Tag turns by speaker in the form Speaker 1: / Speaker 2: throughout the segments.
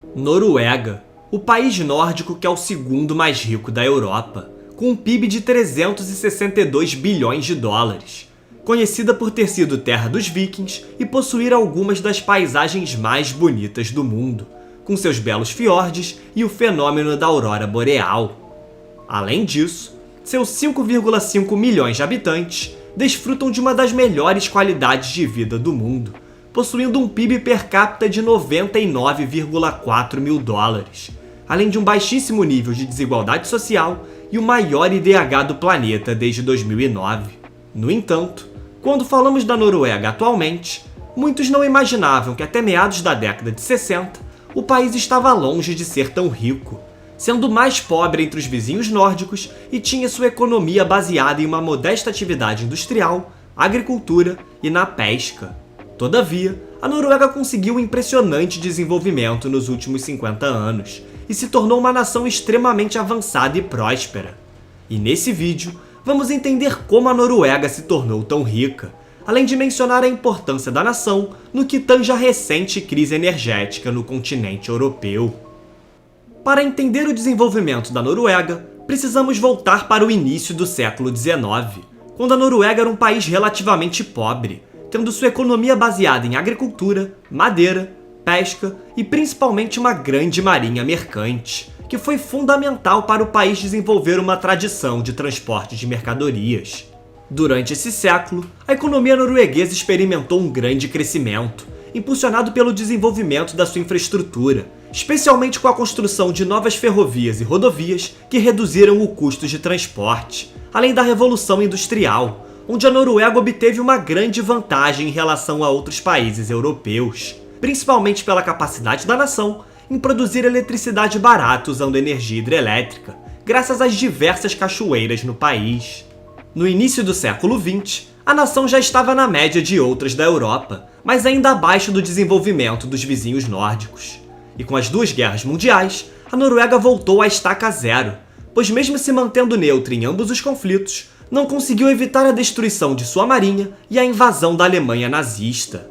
Speaker 1: Noruega, o país nórdico que é o segundo mais rico da Europa, com um PIB de 362 bilhões de dólares, conhecida por ter sido terra dos vikings e possuir algumas das paisagens mais bonitas do mundo, com seus belos fiordes e o fenômeno da aurora boreal. Além disso, seus 5,5 milhões de habitantes desfrutam de uma das melhores qualidades de vida do mundo, possuindo um PIB per capita de 99,4 mil dólares, além de um baixíssimo nível de desigualdade social e o maior IDH do planeta desde 2009. No entanto, quando falamos da Noruega atualmente, muitos não imaginavam que até meados da década de 60, o país estava longe de ser tão rico, sendo o mais pobre entre os vizinhos nórdicos e tinha sua economia baseada em uma modesta atividade industrial, agricultura e na pesca. Todavia, a Noruega conseguiu um impressionante desenvolvimento nos últimos 50 anos e se tornou uma nação extremamente avançada e próspera. E nesse vídeo, vamos entender como a Noruega se tornou tão rica, além de mencionar a importância da nação no que tange a recente crise energética no continente europeu. Para entender o desenvolvimento da Noruega, precisamos voltar para o início do século XIX, quando a Noruega era um país relativamente pobre, tendo sua economia baseada em agricultura, madeira, pesca e principalmente uma grande marinha mercante, que foi fundamental para o país desenvolver uma tradição de transporte de mercadorias. Durante esse século, a economia norueguesa experimentou um grande crescimento, impulsionado pelo desenvolvimento da sua infraestrutura, especialmente com a construção de novas ferrovias e rodovias que reduziram o custo de transporte, além da Revolução Industrial, onde a Noruega obteve uma grande vantagem em relação a outros países europeus, principalmente pela capacidade da nação em produzir eletricidade barata usando energia hidrelétrica, graças às diversas cachoeiras no país. No início do século XX, a nação já estava na média de outras da Europa, mas ainda abaixo do desenvolvimento dos vizinhos nórdicos. E com as duas guerras mundiais, a Noruega voltou à estaca zero, pois mesmo se mantendo neutra em ambos os conflitos, não conseguiu evitar a destruição de sua marinha e a invasão da Alemanha nazista.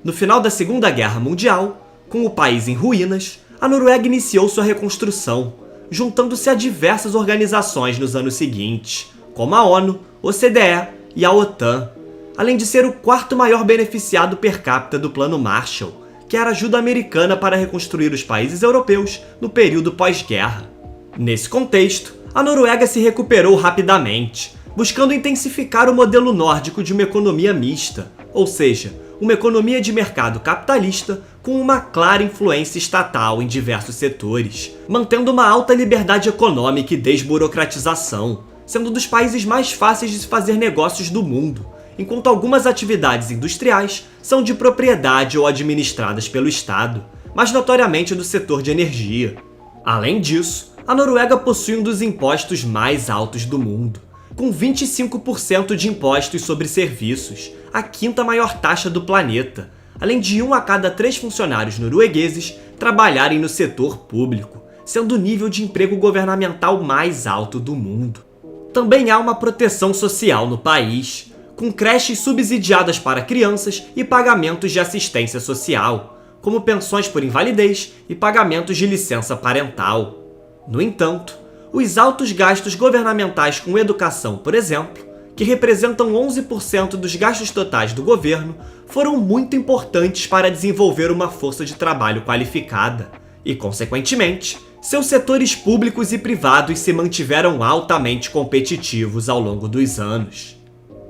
Speaker 1: No final da Segunda Guerra Mundial, com o país em ruínas, a Noruega iniciou sua reconstrução, juntando-se a diversas organizações nos anos seguintes, como a ONU, OCDE e a OTAN, além de ser o quarto maior beneficiado per capita do Plano Marshall, que era a ajuda americana para reconstruir os países europeus no período pós-guerra. Nesse contexto, a Noruega se recuperou rapidamente, buscando intensificar o modelo nórdico de uma economia mista, ou seja, uma economia de mercado capitalista com uma clara influência estatal em diversos setores, mantendo uma alta liberdade econômica e desburocratização, sendo um dos países mais fáceis de se fazer negócios do mundo, enquanto algumas atividades industriais são de propriedade ou administradas pelo Estado, mas notoriamente do setor de energia. Além disso, a Noruega possui um dos impostos mais altos do mundo, com 25% de impostos sobre serviços, a quinta maior taxa do planeta, além de 1 a cada 3 funcionários noruegueses trabalharem no setor público, sendo o nível de emprego governamental mais alto do mundo. Também há uma proteção social no país, com creches subsidiadas para crianças e pagamentos de assistência social, como pensões por invalidez e pagamentos de licença parental. No entanto, os altos gastos governamentais com educação, por exemplo, que representam 11% dos gastos totais do governo, foram muito importantes para desenvolver uma força de trabalho qualificada e, consequentemente, seus setores públicos e privados se mantiveram altamente competitivos ao longo dos anos.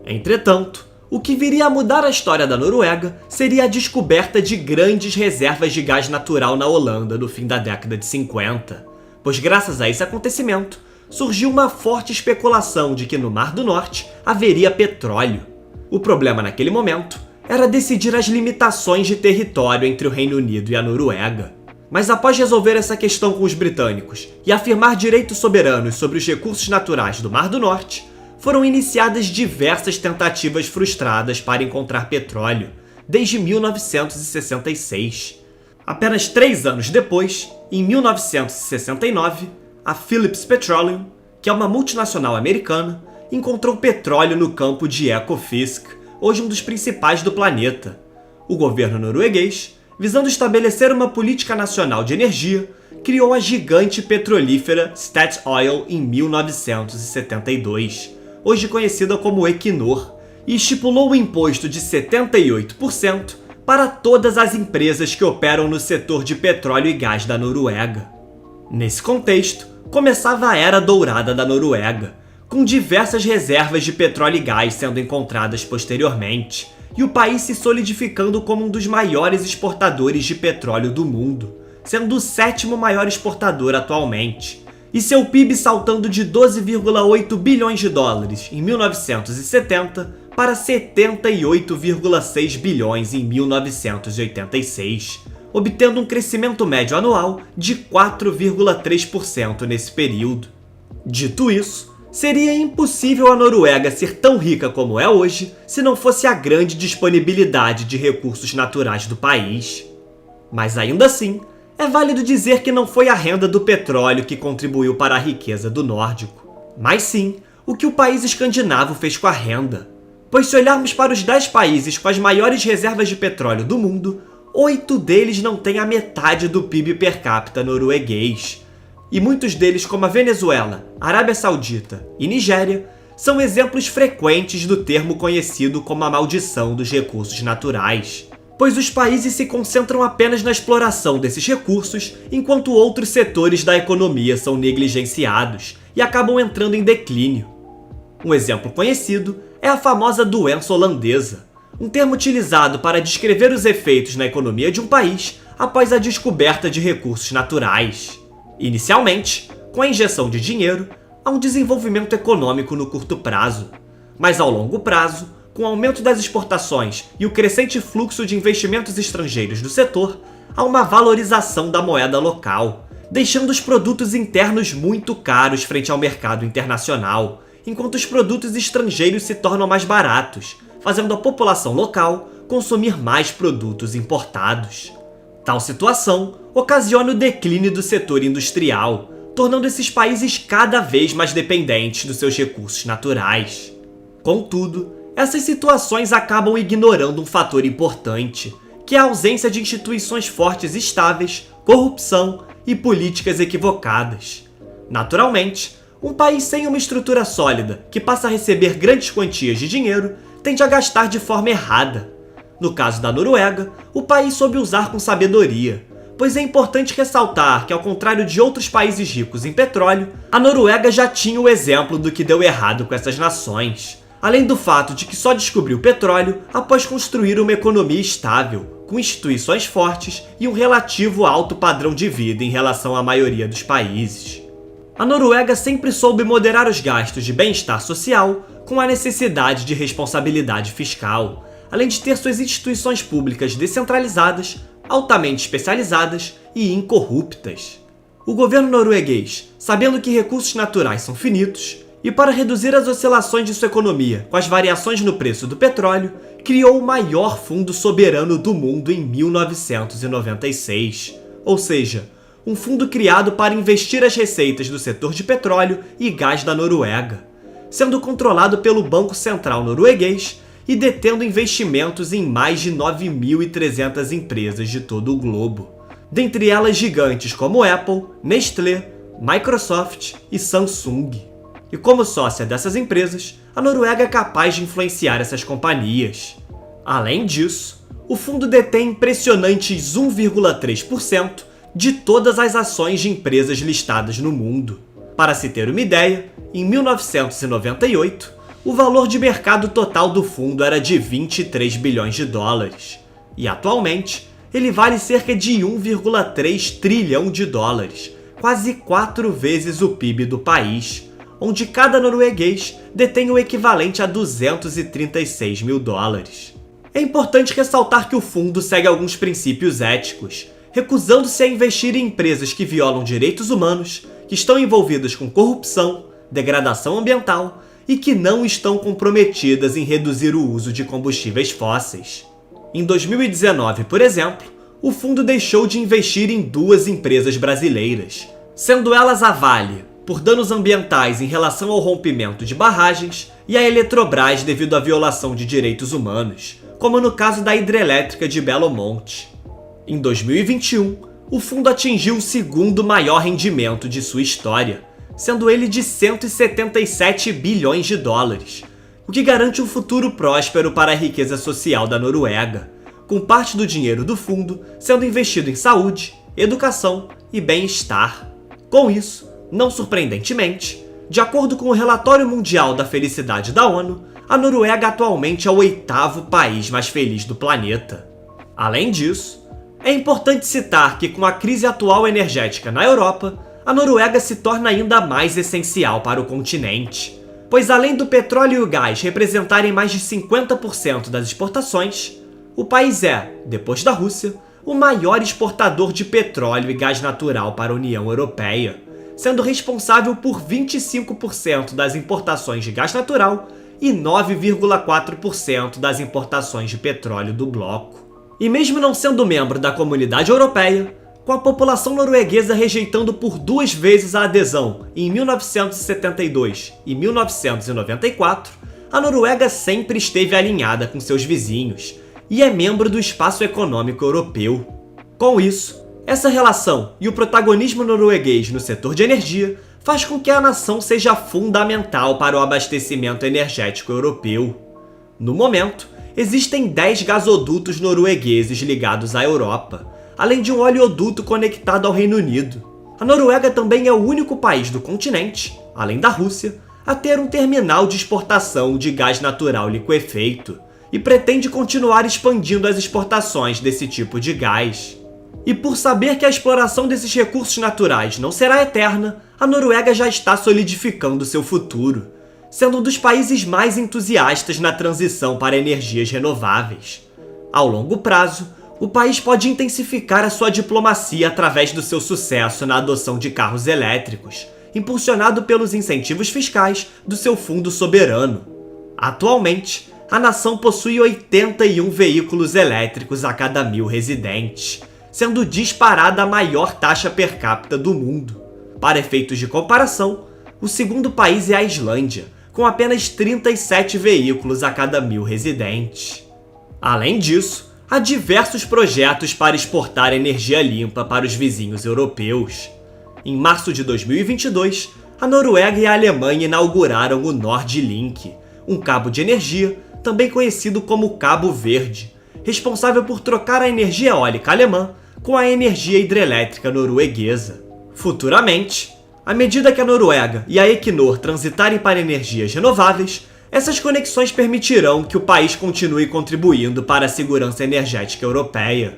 Speaker 1: Entretanto, o que viria a mudar a história da Noruega seria a descoberta de grandes reservas de gás natural na Holanda no fim da década de 50, pois graças a esse acontecimento, surgiu uma forte especulação de que no Mar do Norte haveria petróleo. O problema naquele momento era decidir as limitações de território entre o Reino Unido e a Noruega. Mas após resolver essa questão com os britânicos e afirmar direitos soberanos sobre os recursos naturais do Mar do Norte, foram iniciadas diversas tentativas frustradas para encontrar petróleo, desde 1966. Apenas 3 anos depois, em 1969, a Phillips Petroleum, que é uma multinacional americana, encontrou petróleo no campo de Ekofisk, hoje um dos principais do planeta. O governo norueguês visando estabelecer uma política nacional de energia, criou a gigante petrolífera Statoil em 1972, hoje conhecida como Equinor, e estipulou o imposto de 78% para todas as empresas que operam no setor de petróleo e gás da Noruega. Nesse contexto, começava a Era Dourada da Noruega, com diversas reservas de petróleo e gás sendo encontradas posteriormente, e o país se solidificando como um dos maiores exportadores de petróleo do mundo, sendo o 7º maior exportador atualmente, e seu PIB saltando de 12,8 bilhões de dólares em 1970 para 78,6 bilhões em 1986, obtendo um crescimento médio anual de 4,3% nesse período. Dito isso, seria impossível a Noruega ser tão rica como é hoje se não fosse a grande disponibilidade de recursos naturais do país. Mas ainda assim, é válido dizer que não foi a renda do petróleo que contribuiu para a riqueza do nórdico, mas sim o que o país escandinavo fez com a renda. Pois se olharmos para os 10 países com as maiores reservas de petróleo do mundo, 8 deles não têm a metade do PIB per capita norueguês. E muitos deles, como a Venezuela, Arábia Saudita e Nigéria, são exemplos frequentes do termo conhecido como a maldição dos recursos naturais. Pois os países se concentram apenas na exploração desses recursos, enquanto outros setores da economia são negligenciados e acabam entrando em declínio. Um exemplo conhecido é a famosa doença holandesa, um termo utilizado para descrever os efeitos na economia de um país após a descoberta de recursos naturais. Inicialmente, com a injeção de dinheiro, há um desenvolvimento econômico no curto prazo, mas ao longo prazo, com o aumento das exportações e o crescente fluxo de investimentos estrangeiros do setor, há uma valorização da moeda local, deixando os produtos internos muito caros frente ao mercado internacional, enquanto os produtos estrangeiros se tornam mais baratos, fazendo a população local consumir mais produtos importados. Tal situação ocasiona o declínio do setor industrial, tornando esses países cada vez mais dependentes dos seus recursos naturais. Contudo, essas situações acabam ignorando um fator importante, que é a ausência de instituições fortes e estáveis, corrupção e políticas equivocadas. Naturalmente, um país sem uma estrutura sólida, que passa a receber grandes quantias de dinheiro, tende a gastar de forma errada. No caso da Noruega, o país soube usar com sabedoria, pois é importante ressaltar que, ao contrário de outros países ricos em petróleo, a Noruega já tinha o exemplo do que deu errado com essas nações, além do fato de que só descobriu petróleo após construir uma economia estável, com instituições fortes e um relativo alto padrão de vida em relação à maioria dos países. A Noruega sempre soube moderar os gastos de bem-estar social com a necessidade de responsabilidade fiscal, além de ter suas instituições públicas descentralizadas, altamente especializadas e incorruptas. O governo norueguês, sabendo que recursos naturais são finitos, e para reduzir as oscilações de sua economia com as variações no preço do petróleo, criou o maior fundo soberano do mundo em 1996, ou seja, um fundo criado para investir as receitas do setor de petróleo e gás da Noruega, sendo controlado pelo Banco Central norueguês e detendo investimentos em mais de 9.300 empresas de todo o globo, dentre elas gigantes como Apple, Nestlé, Microsoft e Samsung. E como sócia dessas empresas, a Noruega é capaz de influenciar essas companhias. Além disso, o fundo detém impressionantes 1,3% de todas as ações de empresas listadas no mundo. Para se ter uma ideia, em 1998, o valor de mercado total do fundo era de 23 bilhões de dólares, e atualmente ele vale cerca de 1,3 trilhão de dólares, quase 4 vezes o PIB do país, onde cada norueguês detém o equivalente a 236 mil dólares. É importante ressaltar que o fundo segue alguns princípios éticos, recusando-se a investir em empresas que violam direitos humanos, que estão envolvidas com corrupção, degradação ambiental e que não estão comprometidas em reduzir o uso de combustíveis fósseis. Em 2019, por exemplo, o fundo deixou de investir em 2 empresas brasileiras, sendo elas a Vale, por danos ambientais em relação ao rompimento de barragens, e a Eletrobras devido à violação de direitos humanos, como no caso da hidrelétrica de Belo Monte. Em 2021, o fundo atingiu o segundo maior rendimento de sua história, sendo ele de 177 bilhões de dólares, o que garante um futuro próspero para a riqueza social da Noruega, com parte do dinheiro do fundo sendo investido em saúde, educação e bem-estar. Com isso, não surpreendentemente, de acordo com o Relatório Mundial da Felicidade da ONU, a Noruega atualmente é o 8º país mais feliz do planeta. Além disso, é importante citar que com a crise atual energética na Europa, a Noruega se torna ainda mais essencial para o continente, pois além do petróleo e o gás representarem mais de 50% das exportações, o país é, depois da Rússia, o maior exportador de petróleo e gás natural para a União Europeia, sendo responsável por 25% das importações de gás natural e 9,4% das importações de petróleo do bloco. E mesmo não sendo membro da Comunidade Europeia, com a população norueguesa rejeitando por 2 vezes a adesão em 1972 e 1994, a Noruega sempre esteve alinhada com seus vizinhos e é membro do Espaço Econômico Europeu. Com isso, essa relação e o protagonismo norueguês no setor de energia faz com que a nação seja fundamental para o abastecimento energético europeu. No momento, existem 10 gasodutos noruegueses ligados à Europa, além de um oleoduto conectado ao Reino Unido. A Noruega também é o único país do continente, além da Rússia, a ter um terminal de exportação de gás natural liquefeito e pretende continuar expandindo as exportações desse tipo de gás. E por saber que a exploração desses recursos naturais não será eterna, a Noruega já está solidificando seu futuro, sendo um dos países mais entusiastas na transição para energias renováveis. Ao longo prazo, o país pode intensificar a sua diplomacia através do seu sucesso na adoção de carros elétricos, impulsionado pelos incentivos fiscais do seu fundo soberano. Atualmente, a nação possui 81 veículos elétricos a cada 1.000 residentes, sendo disparada a maior taxa per capita do mundo. Para efeitos de comparação, o segundo país é a Islândia, com apenas 37 veículos a cada 1.000 residentes. Além disso, há diversos projetos para exportar energia limpa para os vizinhos europeus. Em março de 2022, a Noruega e a Alemanha inauguraram o NordLink, um cabo de energia, também conhecido como Cabo Verde, responsável por trocar a energia eólica alemã com a energia hidrelétrica norueguesa. Futuramente, à medida que a Noruega e a Equinor transitarem para energias renováveis, essas conexões permitirão que o país continue contribuindo para a segurança energética europeia.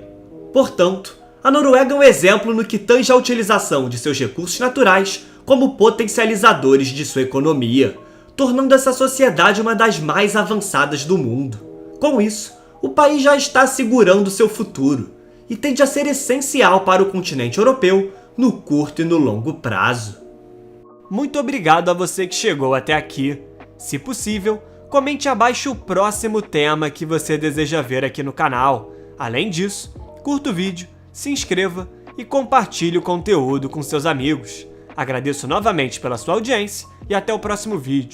Speaker 1: Portanto, a Noruega é um exemplo no que tange à utilização de seus recursos naturais como potencializadores de sua economia, tornando essa sociedade uma das mais avançadas do mundo. Com isso, o país já está assegurando seu futuro e tende a ser essencial para o continente europeu no curto e no longo prazo. Muito obrigado a você que chegou até aqui. Se possível, comente abaixo o próximo tema que você deseja ver aqui no canal. Além disso, curta o vídeo, se inscreva e compartilhe o conteúdo com seus amigos. Agradeço novamente pela sua audiência e até o próximo vídeo.